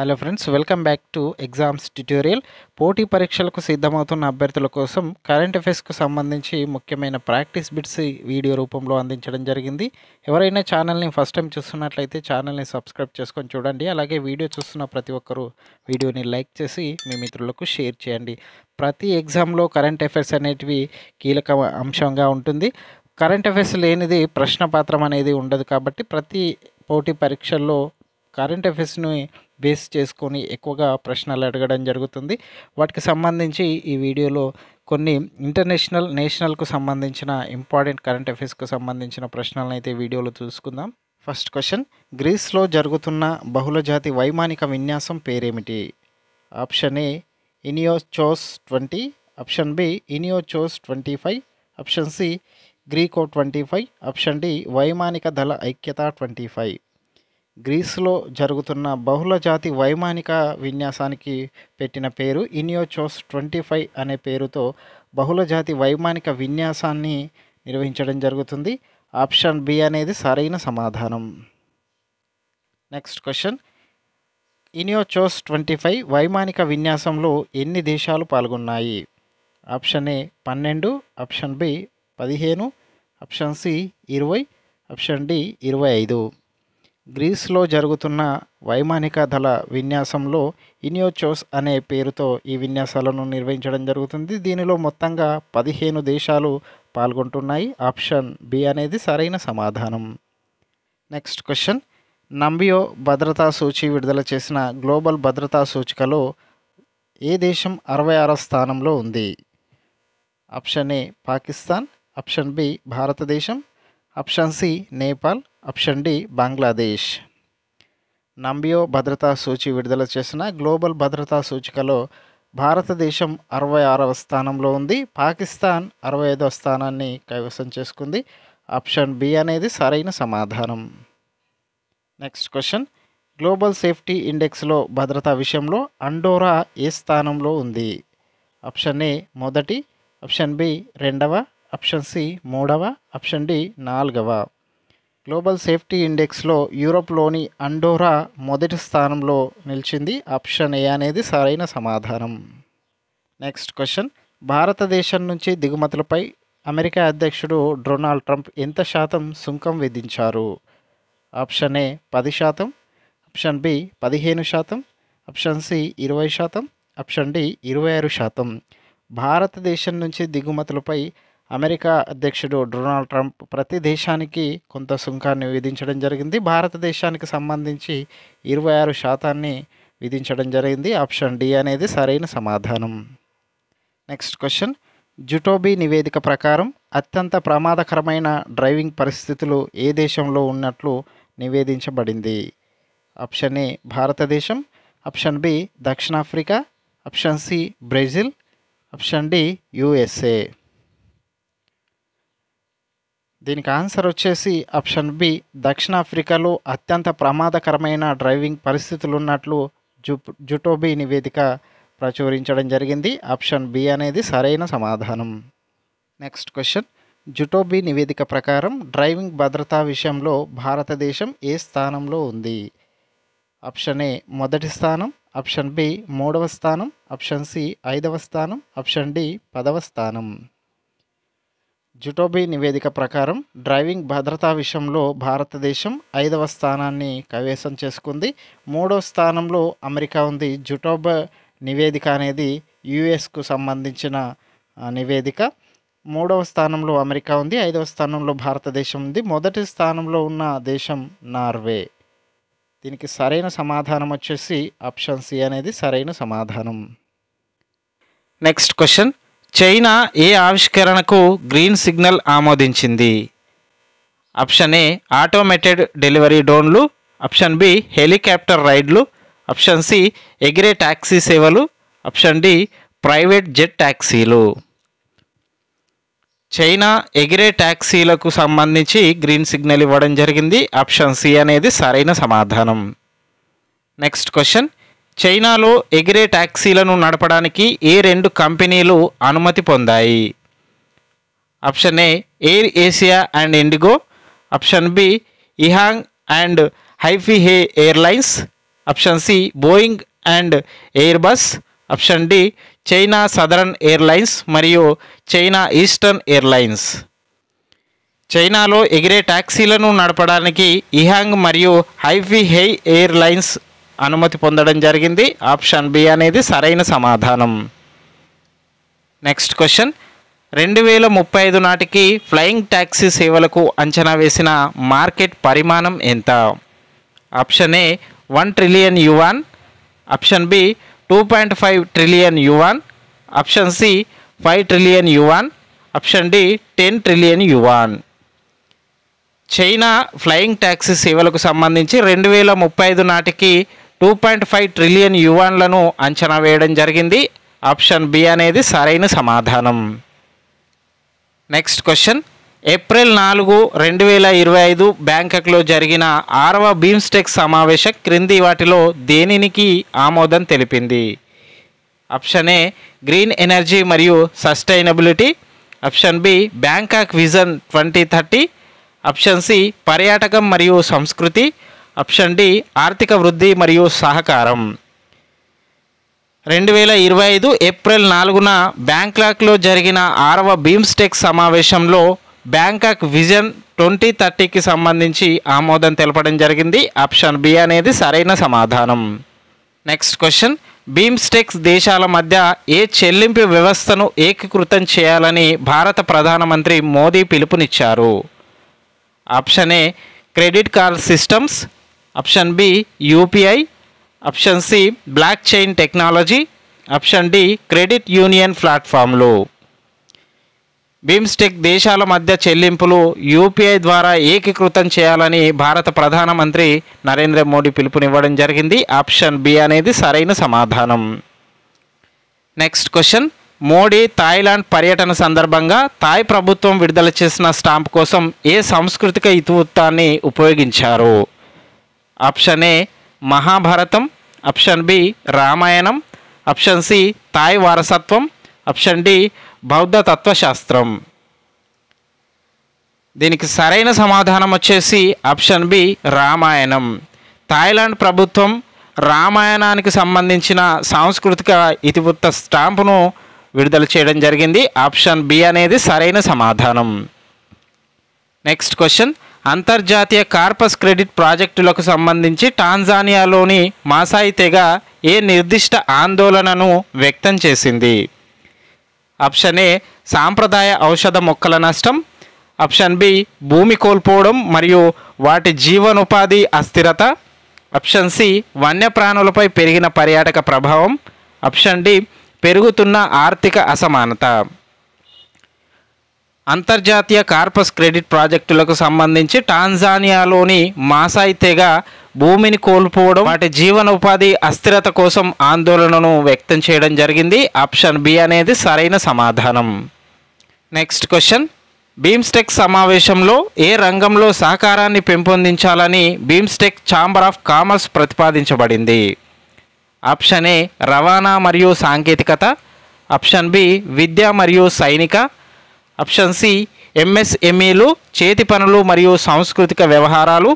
Hello friends, welcome back to exams tutorial. పోటీ పరీక్షలకు సిద్ధమవుతున్న అభ్యర్థుల కోసం కరెంట్ అఫైర్స్కు సంబంధించి ముఖ్యమైన ప్రాక్టీస్ బిట్స్ వీడియో రూపంలో అందించడం జరిగింది. ఎవరైనా ఛానల్ని ఫస్ట్ టైం చూస్తున్నట్లయితే ఛానల్ని సబ్స్క్రైబ్ చేసుకొని చూడండి. అలాగే వీడియో చూస్తున్న ప్రతి ఒక్కరూ వీడియోని లైక్ చేసి మీ మిత్రులకు షేర్ చేయండి. ప్రతి ఎగ్జామ్లో కరెంట్ అఫైర్స్ అనేటివి కీలక అంశంగా ఉంటుంది. కరెంట్ అఫైర్స్ లేనిది ప్రశ్నపత్రం అనేది ఉండదు. కాబట్టి ప్రతి పోటీ పరీక్షల్లో కరెంట్ అఫైర్స్ని బేస్ చేసుకొని ఎక్కువగా ప్రశ్నలు అడగడం జరుగుతుంది. వాటికి సంబంధించి ఈ వీడియోలో కొన్ని ఇంటర్నేషనల్, నేషనల్కు సంబంధించిన ఇంపార్టెంట్ కరెంట్ అఫైర్స్కు సంబంధించిన ప్రశ్నలను అయితే వీడియోలో చూసుకుందాం. ఫస్ట్ క్వశ్చన్, గ్రీస్లో జరుగుతున్న బహుళజాతి వైమానిక విన్యాసం పేరేమిటి? Option A Iniochos 20, option B Iniochos 25, option C Greco 25, option D వైమానిక దళ ఐక్యత 25. గ్రీస్లో జరుగుతున్న బహుళజాతి వైమానిక విన్యాసానికి పెట్టిన పేరు ఇనియోచోస్ 25 అనే పేరుతో బహుళజాతి వైమానిక విన్యాసాన్ని నిర్వహించడం జరుగుతుంది. ఆప్షన్ బి అనేది సరైన సమాధానం. నెక్స్ట్ క్వశ్చన్, ఇనియోచోస్ 25 వైమానిక విన్యాసంలో ఎన్ని దేశాలు పాల్గొన్నాయి? Option A 12, option B 15, option C 20, option D 25. గ్రీస్లో జరుగుతున్న వైమానిక దళ విన్యాసంలో ఇనియోచోస్ అనే పేరుతో ఈ విన్యాసాలను నిర్వహించడం జరుగుతుంది. దీనిలో మొత్తంగా 15 దేశాలు పాల్గొంటున్నాయి. ఆప్షన్ బి అనేది సరైన సమాధానం. నెక్స్ట్ క్వశ్చన్, నంబియో భద్రతా సూచి విడుదల చేసిన గ్లోబల్ భద్రతా సూచికలో ఏ దేశం 66వ స్థానంలో ఉంది? Option A Pakistan, option B భారతదేశం, option C Nepal, option D Bangladesh. Numbeo భద్రతా సూచి విడుదల చేసిన గ్లోబల్ భద్రతా సూచికలో భారతదేశం 66వ స్థానంలో ఉంది. పాకిస్తాన్ 65వ స్థానాన్ని కైవసం చేసుకుంది. ఆప్షన్ బి అనేది సరైన సమాధానం. నెక్స్ట్ క్వశ్చన్, గ్లోబల్ సేఫ్టీ ఇండెక్స్లో భద్రతా విషయంలో అండోరా ఏ స్థానంలో ఉంది? ఆప్షన్ ఏ మొదటి, ఆప్షన్ బి రెండవ, ఆప్షన్ సి మూడవ, ఆప్షన్ డి 4వ. గ్లోబల్ సేఫ్టీ ఇండెక్స్లో యూరోప్లోని అండోరా మొదటి స్థానంలో నిలిచింది. ఆప్షన్ ఏ అనేది సరైన సమాధానం. నెక్స్ట్ క్వశ్చన్, భారతదేశం నుంచి దిగుమతులపై అమెరికా అధ్యక్షుడు డొనాల్డ్ ట్రంప్ ఎంత శాతం సుంకం విధించారు? Option A 10%, option B 15%, option C 20%, option D 26%. భారతదేశం నుంచి దిగుమతులపై అమెరికా అధ్యక్షుడు డొనాల్డ్ ట్రంప్ ప్రతి దేశానికి కొంత సుంకాన్ని విధించడం జరిగింది. భారతదేశానికి సంబంధించి 26% విధించడం జరిగింది. ఆప్షన్ డి అనేది సరైన సమాధానం. నెక్స్ట్ క్వశ్చన్, జుటోబీ నివేదిక ప్రకారం అత్యంత ప్రమాదకరమైన డ్రైవింగ్ పరిస్థితులు ఏ దేశంలో ఉన్నట్లు నివేదించబడింది? ఆప్షన్ ఏ భారతదేశం, ఆప్షన్ బి దక్షిణాఫ్రికా, option C Brazil, option D USA. దీనికి ఆన్సర్ వచ్చేసి ఆప్షన్ బి దక్షిణాఫ్రికాలో అత్యంత ప్రమాదకరమైన డ్రైవింగ్ పరిస్థితులు ఉన్నట్లు జుటోబీ నివేదిక ప్రచురించడం జరిగింది. ఆప్షన్ బి అనేది సరైన సమాధానం. నెక్స్ట్ క్వశ్చన్, జుటోబీ నివేదిక ప్రకారం డ్రైవింగ్ భద్రతా విషయంలో భారతదేశం ఏ స్థానంలో ఉంది? ఆప్షన్ ఏ మొదటి స్థానం, ఆప్షన్ బి 3వ స్థానం, ఆప్షన్ సి 5వ స్థానం, ఆప్షన్ డి 10వ స్థానం. జుటోబీ నివేదిక ప్రకారం డ్రైవింగ్ భద్రతా విషయంలో భారతదేశం 5వ స్థానాన్ని కైవసం చేసుకుంది. 3వ స్థానంలో అమెరికా ఉంది. జుటోబీ నివేదిక అనేది యుఎస్కు సంబంధించిన నివేదిక. 3వ స్థానంలో అమెరికా ఉంది, 5వ స్థానంలో భారతదేశం ఉంది. మొదటి స్థానంలో ఉన్న దేశం నార్వే. దీనికి సరైన సమాధానం వచ్చేసి ఆప్షన్ సి అనేది సరైన సమాధానం. నెక్స్ట్ క్వశ్చన్, చైనా ఏ ఆవిష్కరణకు గ్రీన్ సిగ్నల్ ఆమోదించింది? ఆప్షన్ ఏ ఆటోమేటెడ్ డెలివరీ డ్రోన్లు, ఆప్షన్ బి హెలికాప్టర్ రైడ్లు, ఆప్షన్ సి ఎగిరే ట్యాక్సీ సేవలు, ఆప్షన్ డి ప్రైవేట్ జెట్ ట్యాక్సీలు. చైనా ఎగిరే ట్యాక్సీలకు సంబంధించి గ్రీన్ సిగ్నల్ ఇవ్వడం జరిగింది. ఆప్షన్ సి అనేది సరైన సమాధానం. నెక్స్ట్ క్వశ్చన్, చైనాలో ఎగిరే ట్యాక్సీలను నడపడానికి ఏ 2 కంపెనీలు అనుమతి పొందాయి? Option A Air Asia and IndiGo, option B EHang and Hefei Heyi Airlines, option C Boeing and Airbus, option D China Southern Airlines మరియు చైనా ఈస్టర్న్ ఎయిర్లైన్స్. చైనాలో ఎగిరే టాక్సీలను నడపడానికి ఇహాంగ్ మరియు హైఫీ హై ఎయిర్లైన్స్ అనుమతి పొందడం జరిగింది. ఆప్షన్ బి అనేది సరైన సమాధానం. నెక్స్ట్ క్వశ్చన్, 2035 నాటికి ఫ్లయింగ్ ట్యాక్సీ సేవలకు అంచనా వేసిన మార్కెట్ పరిమాణం ఎంత? Option A 1 trillion yuan, option B 2.5 trillion yuan, option C 5 trillion yuan, option D 10 trillion yuan. China flying taxi సేవలకు సంబంధించి 2035 నాటికి 2.5 ట్రిలియన్ యువాన్లను అంచనా వేయడం జరిగింది. ఆప్షన్ బి అనేది సరైన సమాధానం. నెక్స్ట్ క్వశ్చన్, ఏప్రిల్ 4, 2025 బ్యాంకాక్లో జరిగిన 6వ బీమ్స్టెక్ సమావేశం క్రింది వాటిలో దేనికి ఆమోదం తెలిపింది? ఆప్షన్ ఏ గ్రీన్ ఎనర్జీ మరియు sustainability, option B Bangkok vision 2030, option C పర్యాటకం మరియు సంస్కృతి, ఆప్షన్ డి ఆర్థిక వృద్ధి మరియు సహకారం. 2025 ఏప్రిల్ 4న బ్యాంకాక్లో జరిగిన 6వ బీమ్స్టెక్ సమావేశంలో బ్యాంకాక్ విజన్ 2030కి సంబంధించి ఆమోదం తెలపడం జరిగింది. ఆప్షన్ బి అనేది సరైన సమాధానం. నెక్స్ట్ క్వశ్చన్, బీమ్స్టెక్ దేశాల మధ్య ఏ చెల్లింపు వ్యవస్థను ఏకీకృతం చేయాలని భారత ప్రధానమంత్రి మోదీ పిలుపునిచ్చారు? Option A credit card systems, option B UPI, option C blockchain technology, option D credit union ప్లాట్ఫామ్లు. బీమ్స్టెక్ దేశాల మధ్య చెల్లింపులు యూపీఐ ద్వారా ఏకీకృతం చేయాలని భారత ప్రధానమంత్రి నరేంద్ర మోడీ పిలుపునివ్వడం జరిగింది. ఆప్షన్ బి అనేది సరైన సమాధానం. నెక్స్ట్ క్వశ్చన్, మోడీ థాయిలాండ్ పర్యటన సందర్భంగా థాయ్ ప్రభుత్వం విడుదల చేసిన స్టాంప్ కోసం ఏ సాంస్కృతిక ఇతివృత్తాన్ని ఉపయోగించారు? Option A Mahabharata, option B Ramayana, option C Thai వారసత్వం, ఆప్షన్ డి బౌద్ధ తత్వశాస్త్రం. దీనికి సరైన సమాధానం వచ్చేసి ఆప్షన్ బి రామాయణం. థాయిలాండ్ ప్రభుత్వం రామాయణానికి సంబంధించిన సాంస్కృతిక ఇతివృత్త స్టాంపును విడుదల చేయడం జరిగింది. ఆప్షన్ బి అనేది సరైన సమాధానం. నెక్స్ట్ క్వశ్చన్, అంతర్జాతీయ కార్పస్ క్రెడిట్ ప్రాజెక్టులకు సంబంధించి టాంజానియాలోని మాసాయి తెగ ఏ నిర్దిష్ట ఆందోళనను వ్యక్తం చేసింది? ఆప్షన్ ఏ సాంప్రదాయ ఔషధ మొక్కల నష్టం, ఆప్షన్ బి భూమి కోల్పోవడం మరియు వాటి జీవనోపాధి అస్థిరత, ఆప్షన్ సి వన్యప్రాణులపై పెరిగిన పర్యాటక ప్రభావం, ఆప్షన్ డి పెరుగుతున్న ఆర్థిక అసమానత. అంతర్జాతీయ కార్పస్ క్రెడిట్ ప్రాజెక్టులకు సంబంధించి టాంజానియాలోని మాసాయి తెగ భూమిని కోల్పోవడం, వాటి జీవనోపాధి అస్థిరత కోసం ఆందోళనను వ్యక్తం చేయడం జరిగింది. ఆప్షన్ బి అనేది సరైన సమాధానం. నెక్స్ట్ క్వశ్చన్, బీమ్స్టెక్ సమావేశంలో ఏ రంగంలో సహకారాన్ని పెంపొందించాలని బీమ్స్టెక్ ఛాంబర్ ఆఫ్ కామర్స్ ప్రతిపాదించబడింది? ఆప్షన్ ఏ రవాణా మరియు సాంకేతికత, ఆప్షన్ బి విద్య మరియు సైనిక, ఆప్షన్ సి ఎంఎస్ఎంఈలు చేతి పనులు మరియు సాంస్కృతిక వ్యవహారాలు,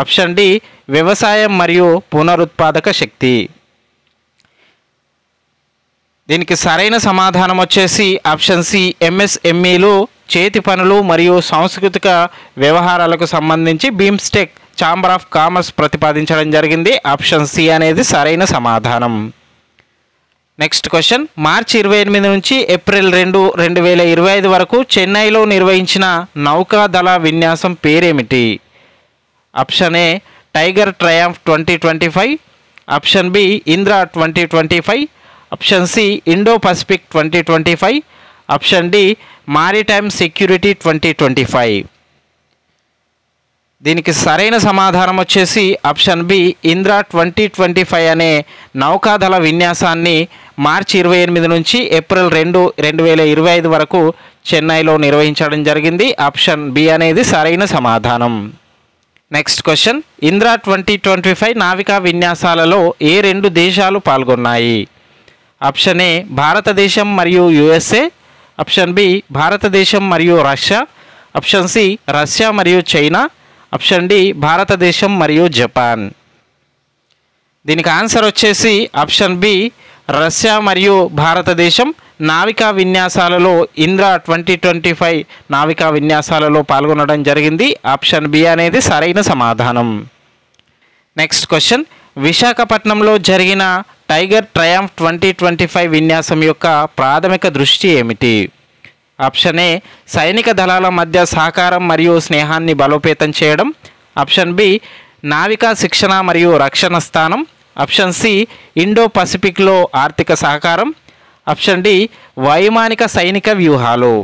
ఆప్షన్ డి వ్యవసాయం మరియు పునరుత్పాదక శక్తి. దీనికి సరైన సమాధానం వచ్చేసి ఆప్షన్ సి ఎంఎస్ఎంఈలు చేతి పనులు మరియు సాంస్కృతిక వ్యవహారాలకు సంబంధించి బీమ్స్టెక్ ఛాంబర్ ఆఫ్ కామర్స్ ప్రతిపాదించడం జరిగింది. ఆప్షన్ సి అనేది సరైన సమాధానం. నెక్స్ట్ క్వశ్చన్, మార్చి 28 నుంచి ఏప్రిల్ 2, 2025 వరకు చెన్నైలో నిర్వహించిన నౌకాదళ విన్యాసం పేరేమిటి? Option A tiger triumph 2025, option B Indra 2025, option C Indo Pacific 2025, option D maritime security 2025. దీనికి సరైన సమాధానం వచ్చేసి ఆప్షన్ బి ఇంద్ర 2025 అనే నౌకాదళ విన్యాసాన్ని మార్చి 28 నుంచి ఏప్రిల్ 2, 2025 వరకు చెన్నైలో నిర్వహించడం జరిగింది. ఆప్షన్ బి అనేది సరైన సమాధానం. నెక్స్ట్ క్వశ్చన్, ఇంద్ర 2025 నావికా విన్యాసాలలో ఏ 2 దేశాలు పాల్గొన్నాయి? ఆప్షన్ ఏ భారతదేశం మరియు యుఎస్ఏ, ఆప్షన్ బి భారతదేశం మరియు రష్యా, ఆప్షన్ సి రష్యా మరియు చైనా, ఆప్షన్ డి భారతదేశం మరియు జపాన్. దీనికి ఆన్సర్ వచ్చేసి ఆప్షన్ బి రష్యా మరియు భారతదేశం నావికా విన్యాసాలలో ఇంద్ర 2025 నావికా విన్యాసాలలో పాల్గొనడం జరిగింది. ఆప్షన్ బి అనేది సరైన సమాధానం. నెక్స్ట్ క్వశ్చన్, విశాఖపట్నంలో జరిగిన టైగర్ ట్రయంఫ్ 2025 విన్యాసం యొక్క ప్రాథమిక దృష్టి ఏమిటి? ఆప్షన్ ఏ సైనిక దళాల మధ్య సహకారం మరియు స్నేహాన్ని బలోపేతం చేయడం. ఆప్షన్ బి నావికా శిక్షణ మరియు రక్షణ స్థానం. ఆప్షన్ సి ఇండో పసిఫిక్లో ఆర్థిక సహకారం. ఆప్షన్ డి వైమానిక సైనిక వ్యూహాలు.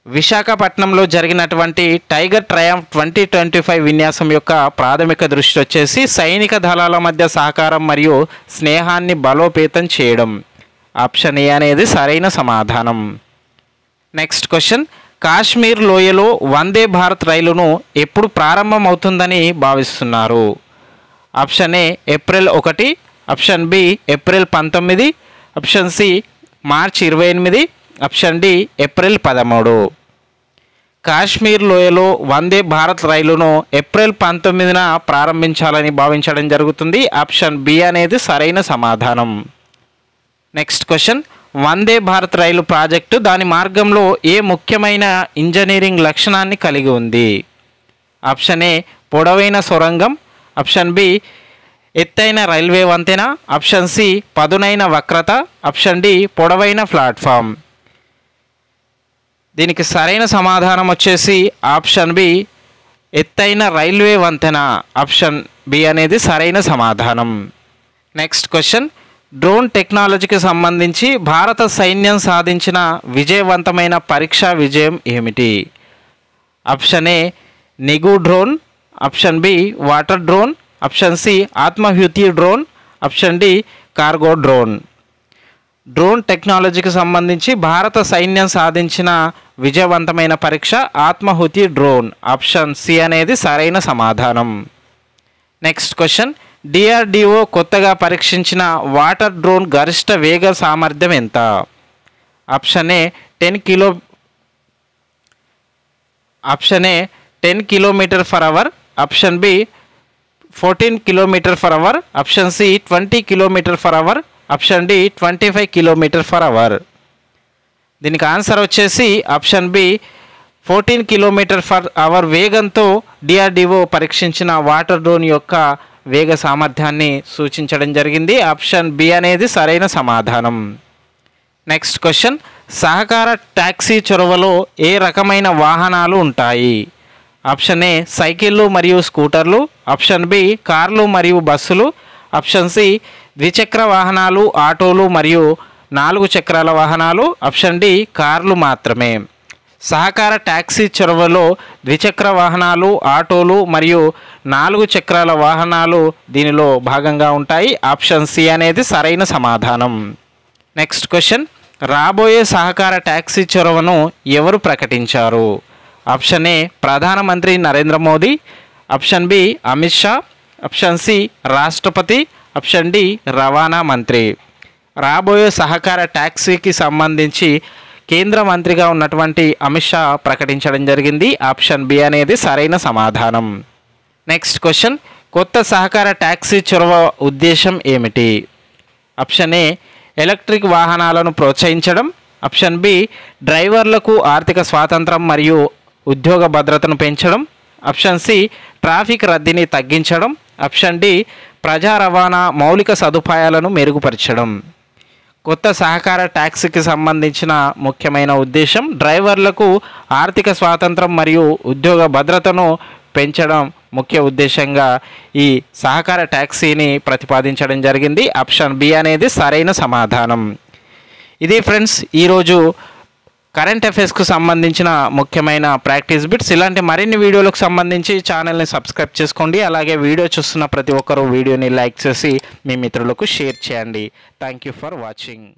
విశాఖపట్నంలో జరిగినటువంటి టైగర్ ట్రయంఫ్ 2025 విన్యాసం యొక్క ప్రాథమిక దృష్టి వచ్చేసి సైనిక దళాల మధ్య సహకారం మరియు స్నేహాన్ని బలోపేతం చేయడం. ఆప్షన్ ఏ అనేది సరైన సమాధానం. నెక్స్ట్ క్వశ్చన్, కాశ్మీర్ లోయలో వందే భారత్ రైలును ఎప్పుడు ప్రారంభమవుతుందని భావిస్తున్నారు? Option A April 1, option B April 19, option C March 28, option D April 13. Kashmir లోయలో వందే భారత్ రైలును ఏప్రిల్ 19న ప్రారంభించాలని భావించడం జరుగుతుంది. ఆప్షన్ బి అనేది సరైన సమాధానం. నెక్స్ట్ క్వశ్చన్, వందే భారత్ రైలు ప్రాజెక్టు దాని మార్గంలో ఏ ముఖ్యమైన ఇంజనీరింగ్ లక్షణాన్ని కలిగి ఉంది? ఆప్షన్ ఏ పొడవైన సొరంగం. ఆప్షన్ బి ఎత్తైన రైల్వే వంతెన. ఆప్షన్ సి పదునైన వక్రత. ఆప్షన్ డి పొడవైన ప్లాట్ఫామ్. దీనికి సరైన సమాధానం వచ్చేసి ఆప్షన్ బి ఎత్తైన రైల్వే వంతెన. ఆప్షన్ బి అనేది సరైన సమాధానం. నెక్స్ట్ క్వశ్చన్, డ్రోన్ టెక్నాలజీకి సంబంధించి భారత సైన్యం సాధించిన విజయవంతమైన పరీక్షా విజయం ఏమిటి? ఆప్షన్ ఏ నిగు drone. Option B water drone. Option C ఆత్మహ్యుతి drone. Option D cargo drone. Drone టెక్నాలజీకి సంబంధించి భారత సైన్యం సాధించిన విజయవంతమైన పరీక్ష ఆత్మహుతి డ్రోన్. ఆప్షన్ సి అనేది సరైన సమాధానం. నెక్స్ట్ క్వశ్చన్, డిఆర్డిఓ కొత్తగా పరీక్షించిన వాటర్ డ్రోన్ గరిష్ట వేగ సామర్థ్యం ఎంత? Option A 10 km/h. Option B 14 km/h. Option C 20 km/h. Option D 25 km/h. దీనికి ఆన్సర్ వచ్చేసి ఆప్షన్ బి 14 km/h వేగంతో డిఆర్డిఓ పరీక్షించిన వాటర్ డ్రోన్ యొక్క వేగ సామర్థ్యాన్ని సూచించడం జరిగింది. ఆప్షన్ బి అనేది సరైన సమాధానం. నెక్స్ట్ క్వశ్చన్, సహకార ట్యాక్సీ చొరవలో ఏ రకమైన వాహనాలు ఉంటాయి? ఆప్షన్ ఏ సైకిళ్ళు మరియు స్కూటర్లు. ఆప్షన్ బి కార్లు మరియు బస్సులు. ఆప్షన్ సి ద్విచక్ర వాహనాలు, ఆటోలు మరియు 4 చక్రాల వాహనాలు. ఆప్షన్ డి కార్లు మాత్రమే. సహకార ట్యాక్సీ చొరవలో ద్విచక్ర వాహనాలు, ఆటోలు మరియు 4 చక్రాల వాహనాలు దీనిలో భాగంగా ఉంటాయి. ఆప్షన్ సి అనేది సరైన సమాధానం. నెక్స్ట్ క్వశ్చన్, రాబోయే సహకార ట్యాక్సీ చొరవను ఎవరు ప్రకటించారు? ఆప్షన్ ఏ ప్రధానమంత్రి Narendra Modi. Option B Amit Shah. Option C రాష్ట్రపతి. ఆప్షన్ డి రవాణా మంత్రి. రాబోయే సహకార ట్యాక్సీకి సంబంధించి కేంద్ర మంత్రిగా ఉన్నటువంటి అమిత్ షా ప్రకటించడం జరిగింది. ఆప్షన్ బి అనేది సరైన సమాధానం. నెక్స్ట్ క్వశ్చన్, కొత్త సహకార ట్యాక్సీ చొరవ ఉద్దేశం ఏమిటి? ఆప్షన్ ఏ ఎలక్ట్రిక్ వాహనాలను ప్రోత్సహించడం. ఆప్షన్ బి డ్రైవర్లకు ఆర్థిక స్వాతంత్రం మరియు ఉద్యోగ భద్రతను పెంచడం. ఆప్షన్ సి ట్రాఫిక్ రద్దీని తగ్గించడం. ఆప్షన్ డి ప్రజా రవాణా మౌలిక సదుపాయాలను మెరుగుపరచడం. కొత్త సహకార ట్యాక్సీకి సంబంధించిన ముఖ్యమైన ఉద్దేశం డ్రైవర్లకు ఆర్థిక స్వాతంత్రం మరియు ఉద్యోగ భద్రతను పెంచడం ముఖ్య ఉద్దేశంగా ఈ సహకార ట్యాక్సీని ప్రతిపాదించడం జరిగింది. ఆప్షన్ బి అనేది సరైన సమాధానం. ఇది ఫ్రెండ్స్ ఈరోజు కరెంట్ అఫైర్స్కు సంబంధించిన ముఖ్యమైన ప్రాక్టీస్ బిట్స్. ఇలాంటి మరిన్ని వీడియోలకు సంబంధించి ఛానల్ని సబ్స్క్రైబ్ చేసుకోండి. అలాగే వీడియో చూస్తున్న ప్రతి ఒక్కరూ వీడియోని లైక్ చేసి మీ మిత్రులకు షేర్ చేయండి. Thank you for watching.